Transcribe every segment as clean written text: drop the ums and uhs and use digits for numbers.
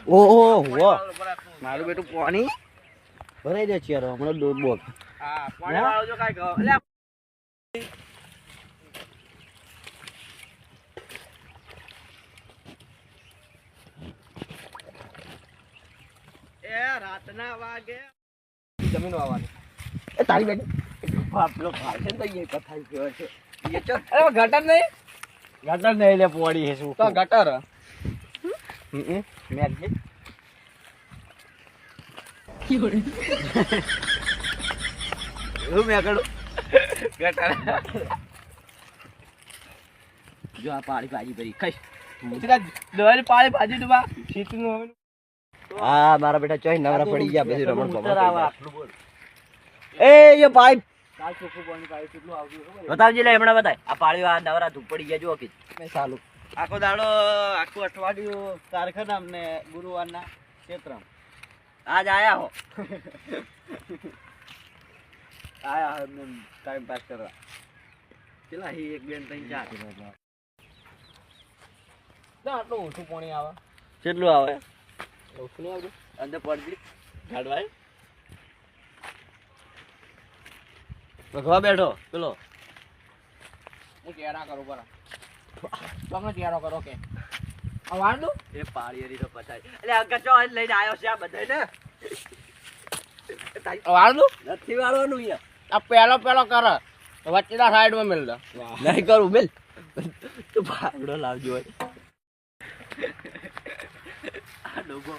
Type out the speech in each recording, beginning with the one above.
ઓહો મારું બેટું પાણી ભરાઈ દે છે હમણાં દૂધ બોલ હા પાણી વાળો જો કાઈ કહો એટલે એ રાતના વાગે જમીન વાવવાની એ તારી બેટી બાપલો ભાઈ છે તો એ કથા કયો છે એ ચો અરે ગટર નહીં લે પોડી હે શું તો ગટર મેં કે હું મેં કરું ગટર જો આ પાડી ભાજી ભરી ખાઈ દોરી પાણી ભાજી દુબા શીતનું હા મારા બેટા ચોઈ નવરા પડી ગયા પછી રમણ ઉતર આવે આટલું બોલ એ પાઇપ કાલ ચોખ્ખું પાણી પાઈ કેટલું આવતું ખબર બતાવજી લે હમણાં બતાય આ પાડી આ નવરા ધૂપ પડી ગયા જો કે મેં ચાલુ આખો દાડો આખું અઠવાડિયું કારખાના અમને ગુરુવારના ક્ષેત્રમાં આજ આયા હો આયા હો એમને ટાઈમ પાસ કરવા પેલા હી એક બેન ત્રણ ચાર ના આટલું ઓછું પાણી આવે કેટલું આવે ઓછું નહીં આવતું અંદર પડતી ગાડવાય ભગવા બેઠો પેલો હું કેરા કરું બરા તમે કેરો કરો કે આ વાંડું એ પાડી હરી તો પછાય એટલે અંકા ચો લઈને આવ્યો છે આ બધાય ને વાંડું નથી વાળવાનું યાર આ પેલો કર વચ્ચેના સાઈડમાં મેલ દો નહીં કરું બેલ તું ભાડો લાવજો આ ડોબો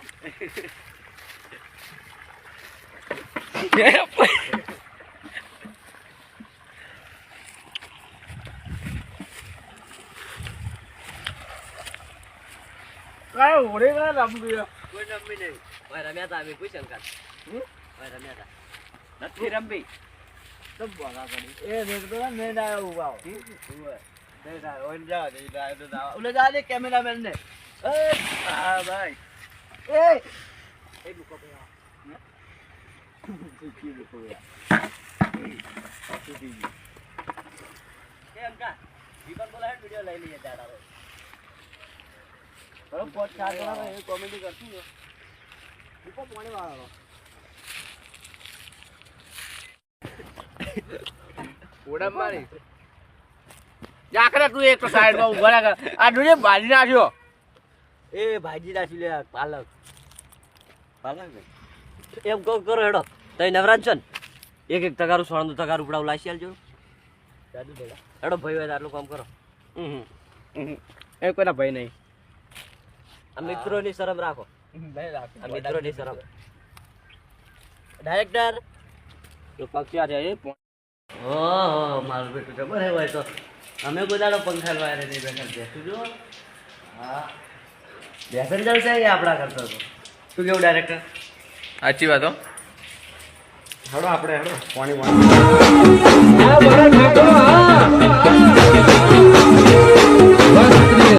કાય ઓરે ના રમવી કોઈ રમી નહીં ભાઈ રમ્યા તા અમે કોઈ શંકા ભાઈ રમ્યા તા નથી રમી તો બોલા કરી એ દેખતો ને ના ઉભાવ નહીં ના ઓન જા નહીં ના તો જા ઓલે જા દે કેમેરામેન ને એ હા ભાઈ એ એ મુકો પે કી મુકો એ અંકા દીપક બોલા વિડિયો લઈ લઈએ દાડા હવે બરો પોટ ચાર જણા એ કોમેડી કરતી હો દીપક પાણી વાળો ઓડા મારી જાકરા તું એક સાઈડ માં ઉભા રાખ આ દુને ભાજી નાખ્યો એ ભાજી નાખી લે પાલક એમ કહો કરો હેડો તઈ નવરાજ છે ને એક તગારું સોળનું તગારું ઉપડાવ લાસી આલજો હેડો ભાઈ હોય આટલું કામ કરો એ કોઈના ભાઈ નહીં આ મિત્રોની શરમ રાખો નહીં રાખ આ મિત્રોની શરમ ડાયરેક્ટર તો પક્ષી છે એ ઓહો મારું બેટું ખબર હે ભાઈ તો અમે ગોદાડો પંખા લવાય નહીં બેઠા બેઠું જો હા બેસન જલસે એ આપણા કરતો તો શું કેવું ડાયરેક્ટર સાચી વાત હો હેડો આપણે હેડો પાણી